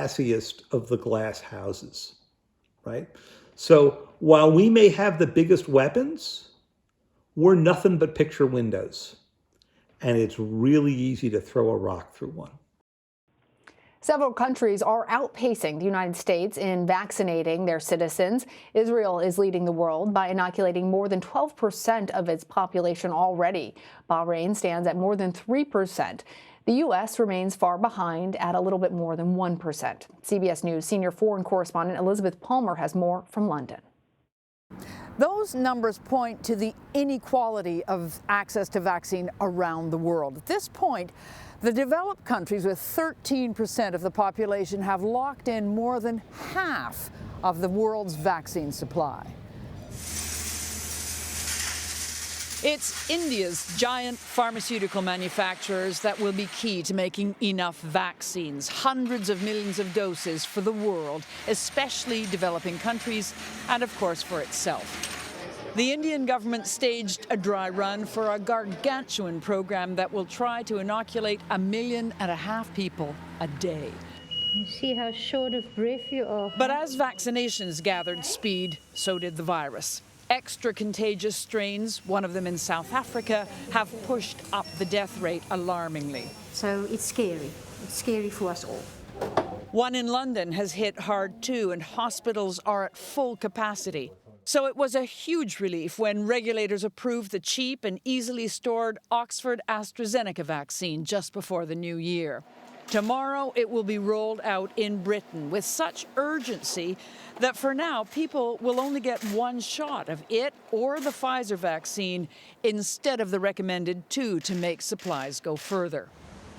classiest of the glass houses, right? So while we may have the biggest weapons, we're nothing but picture windows. And it's really easy to throw a rock through one. Several countries are outpacing the United States in vaccinating their citizens. Israel is leading the world by inoculating more than 12% of its population already. Bahrain stands at more than 3%. The U.S. remains far behind at a little bit more than 1%. CBS News senior foreign correspondent Elizabeth Palmer has more from London. Those numbers point to the inequality of access to vaccine around the world. At this point, the developed countries with 13% of the population have locked in more than half of the world's vaccine supply. It's India's giant pharmaceutical manufacturers that will be key to making enough vaccines, hundreds of millions of doses for the world, especially developing countries, and of course for itself. The Indian government staged a dry run for a gargantuan program that will try to inoculate 1.5 million people a day. You see how short of breath you are. But as vaccinations gathered speed, so did the virus. Extra contagious strains, one of them in South Africa, have pushed up the death rate alarmingly. So it's scary. It's scary for us all. One in London has hit hard too, and hospitals are at full capacity. So it was a huge relief when regulators approved the cheap and easily stored Oxford AstraZeneca vaccine just before the new year. Tomorrow it will be rolled out in Britain with such urgency that for now people will only get one shot of it or the Pfizer vaccine instead of the recommended 2 to make supplies go further.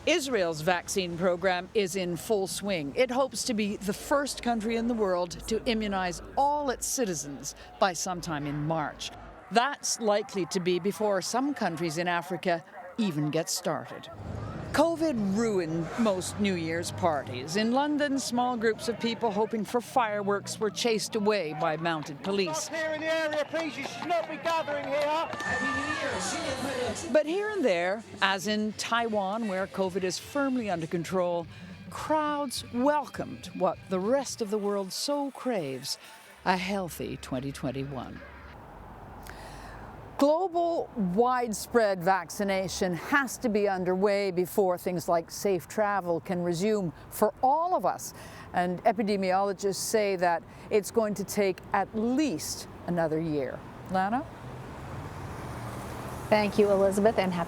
Israel's vaccine program is in full swing. It hopes to be the first country in the world to immunize all its citizens by sometime in March. That's likely to be before some countries in Africa even get started. COVID ruined most New Year's parties. In London, small groups of people hoping for fireworks were chased away by mounted police. Here in the area, please, you should not be gathering here. But here and there, as in Taiwan, where COVID is firmly under control, crowds welcomed what the rest of the world so craves, a healthy 2021. Global widespread vaccination has to be underway before things like safe travel can resume for all of us. And epidemiologists say that it's going to take at least another year. Lana? Thank you, Elizabeth, and happy